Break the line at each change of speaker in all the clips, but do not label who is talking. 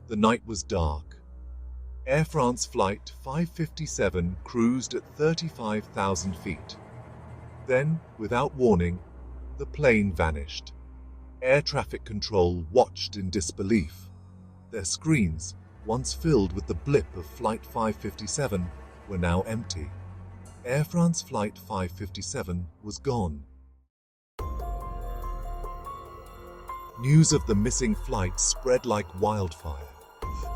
The night was dark. Air France Flight 557 cruised at 35,000 feet. Then, without warning, the plane vanished. Air traffic control watched in disbelief. Their screens, once filled with the blip of Flight 557, were now empty. Air France Flight 557 was gone. News of the missing flight spread like wildfire.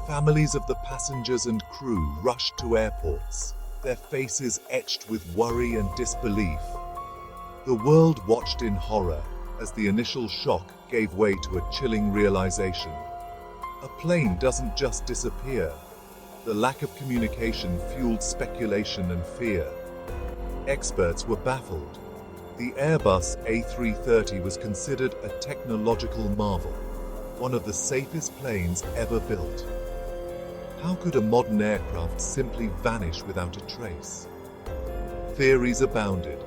Families of the passengers and crew rushed to airports, their faces etched with worry and disbelief. The world watched in horror as the initial shock gave way to a chilling realization. A plane doesn't just disappear. The lack of communication fueled speculation and fear. Experts were baffled. The Airbus A330 was considered a technological marvel, one of the safest planes ever built. How could a modern aircraft simply vanish without a trace? Theories abounded,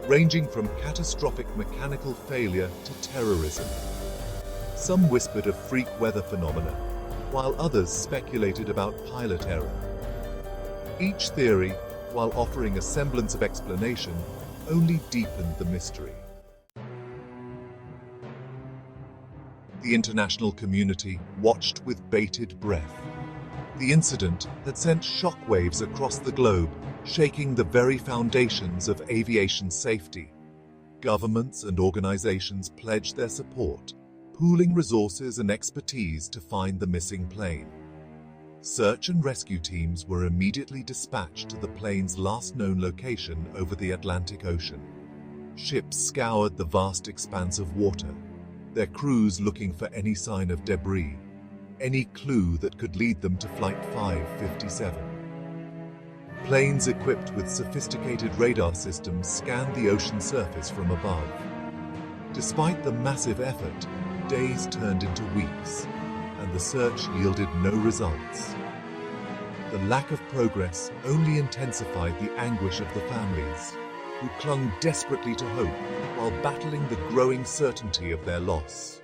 ranging from catastrophic mechanical failure to terrorism. Some whispered of freak weather phenomena, while others speculated about pilot error. Each theory, while offering a semblance of explanation, only deepened the mystery. The international community watched with bated breath. The incident had sent shockwaves across the globe, shaking the very foundations of aviation safety. Governments and organizations pledged their support, pooling resources and expertise to find the missing plane. Search and rescue teams were immediately dispatched to the plane's last known location over the Atlantic Ocean. Ships scoured the vast expanse of water, their crews looking for any sign of debris, any clue that could lead them to Flight 557. Planes equipped with sophisticated radar systems scanned the ocean surface from above. Despite the massive effort, days turned into weeks, and the search yielded no results. The lack of progress only intensified the anguish of the families, who clung desperately to hope while battling the growing certainty of their loss.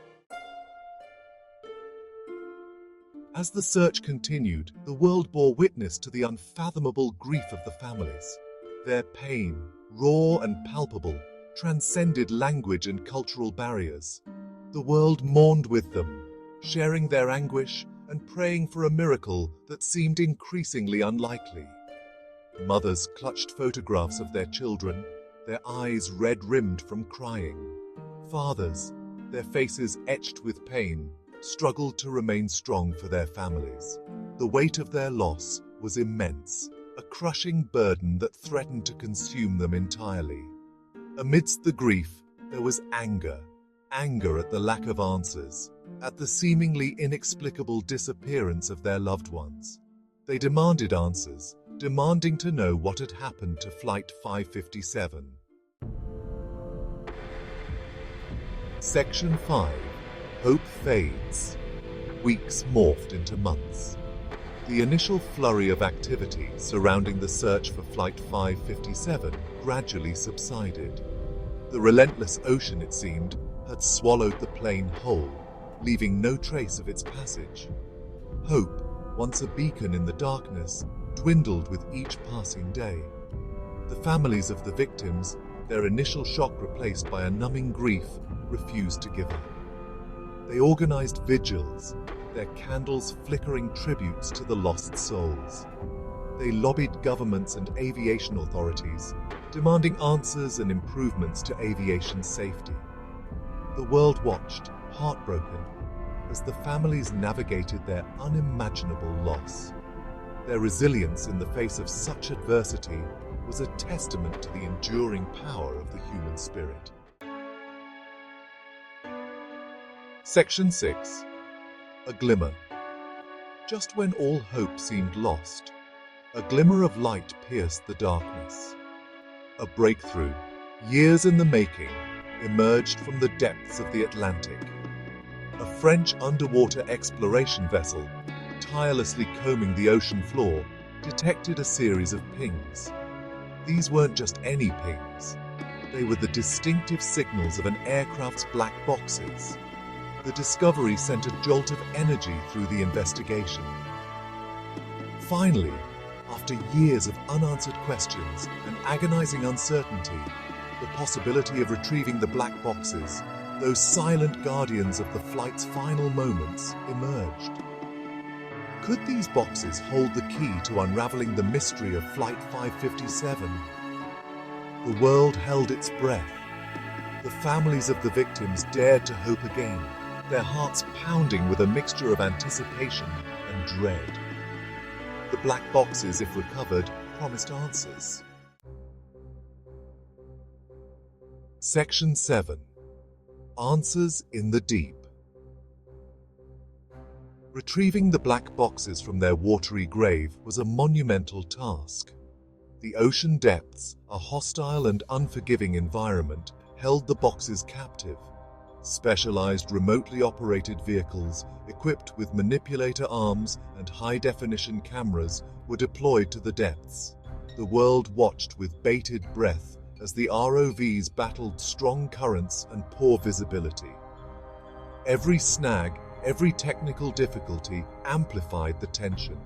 As the search continued, the world bore witness to the unfathomable grief of the families. Their pain, raw and palpable, transcended language and cultural barriers. The world mourned with them, sharing their anguish and praying for a miracle that seemed increasingly unlikely. Mothers clutched photographs of their children, their eyes red-rimmed from crying. Fathers, their faces etched with pain, struggled to remain strong for their families. The weight of their loss was immense, a crushing burden that threatened to consume them entirely. Amidst the grief, there was anger at the lack of answers, at the seemingly inexplicable disappearance of their loved ones. They demanded answers, demanding to know what had happened to Flight 557. Section 5. Hope fades. Weeks morphed into months. The initial flurry of activity surrounding the search for Flight 557 gradually subsided. The relentless ocean, it seemed, had swallowed the plane whole, leaving no trace of its passage. Hope, once a beacon in the darkness, dwindled with each passing day. The families of the victims, their initial shock replaced by a numbing grief, refused to give up. They organized vigils, their candles flickering tributes to the lost souls. They lobbied governments and aviation authorities, demanding answers and improvements to aviation safety. The world watched, heartbroken, as the families navigated their unimaginable loss. Their resilience in the face of such adversity was a testament to the enduring power of the human spirit. Section 6. A glimmer. Just when all hope seemed lost, a glimmer of light pierced the darkness. A breakthrough, years in the making, emerged from the depths of the Atlantic. A French underwater exploration vessel, tirelessly combing the ocean floor, detected a series of pings. These weren't just any pings. They were the distinctive signals of an aircraft's black boxes. The discovery sent a jolt of energy through the investigation. Finally, after years of unanswered questions and agonizing uncertainty, the possibility of retrieving the black boxes, those silent guardians of the flight's final moments, emerged. Could these boxes hold the key to unraveling the mystery of Flight 557? The world held its breath. The families of the victims dared to hope again, their hearts pounding with a mixture of anticipation and dread. The black boxes, if recovered, promised answers. Section 7. Answers in the Deep. Retrieving the black boxes from their watery grave was a monumental task. The ocean depths, a hostile and unforgiving environment, held the boxes captive. Specialized remotely operated vehicles, equipped with manipulator arms and high-definition cameras, were deployed to the depths. The world watched with bated breath as the ROVs battled strong currents and poor visibility. Every snag, every technical difficulty amplified the tension.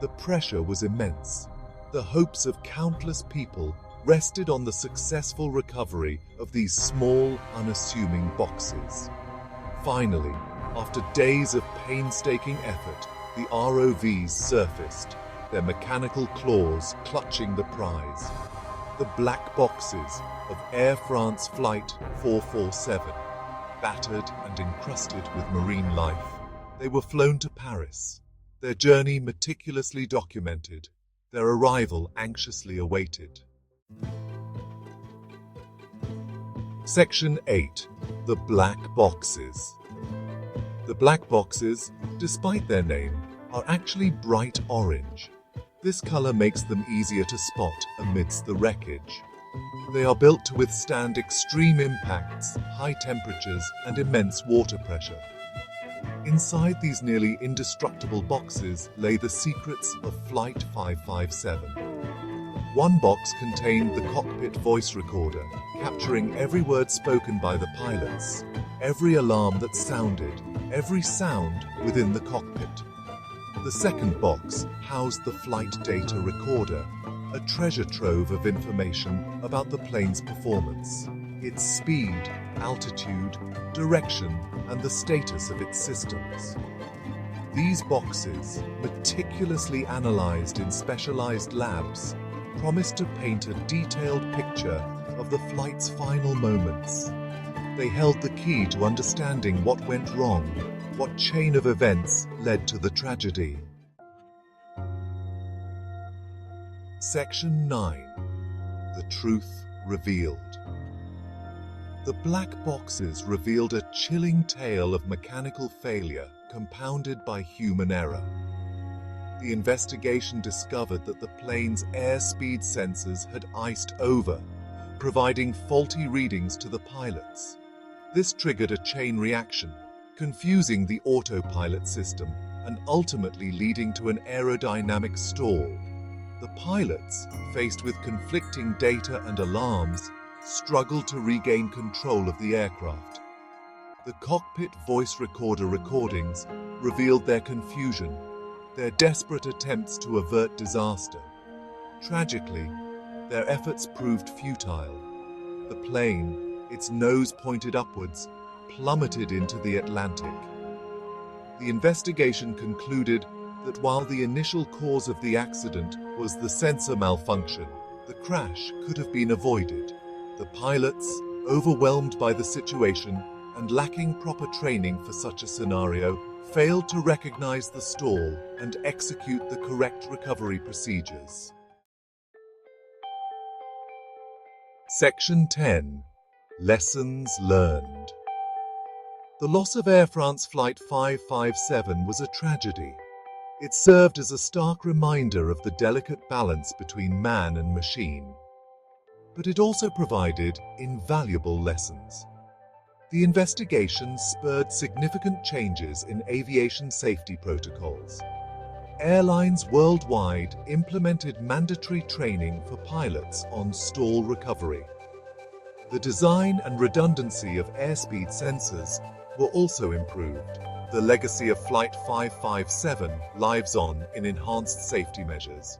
The pressure was immense. The hopes of countless people rested on the successful recovery of these small, unassuming boxes. Finally, after days of painstaking effort, the ROVs surfaced, their mechanical claws clutching the prize. The black boxes of Air France Flight 447, battered and encrusted with marine life. They were flown to Paris, their journey meticulously documented, their arrival anxiously awaited. Section 8. The Black Boxes. The black boxes, despite their name, are actually bright orange. This color makes them easier to spot amidst the wreckage. They are built to withstand extreme impacts, high temperatures, and immense water pressure. Inside these nearly indestructible boxes lay the secrets of Flight 557. One box contained the cockpit voice recorder, capturing every word spoken by the pilots, every alarm that sounded, every sound within the cockpit. The second box housed the flight data recorder, a treasure trove of information about the plane's performance, its speed, altitude, direction, and the status of its systems. These boxes, meticulously analyzed in specialized labs, promised to paint a detailed picture of the flight's final moments. They held the key to understanding what went wrong, what chain of events led to the tragedy. Section 9. The Truth Revealed. The black boxes revealed a chilling tale of mechanical failure compounded by human error. The investigation discovered that the plane's airspeed sensors had iced over, providing faulty readings to the pilots. This triggered a chain reaction, confusing the autopilot system and ultimately leading to an aerodynamic stall. The pilots, faced with conflicting data and alarms, struggled to regain control of the aircraft. The cockpit voice recorder recordings revealed their confusion, their desperate attempts to avert disaster. Tragically, their efforts proved futile. The plane, its nose pointed upwards, plummeted into the Atlantic. The investigation concluded that while the initial cause of the accident was the sensor malfunction, the crash could have been avoided. The pilots, overwhelmed by the situation and lacking proper training for such a scenario, failed to recognize the stall and execute the correct recovery procedures. Section 10. Lessons Learned. The loss of Air France Flight 557 was a tragedy. It served as a stark reminder of the delicate balance between man and machine. But it also provided invaluable lessons. The investigation spurred significant changes in aviation safety protocols. Airlines worldwide implemented mandatory training for pilots on stall recovery. The design and redundancy of airspeed sensors were also improved. The legacy of Flight 557 lives on in enhanced safety measures.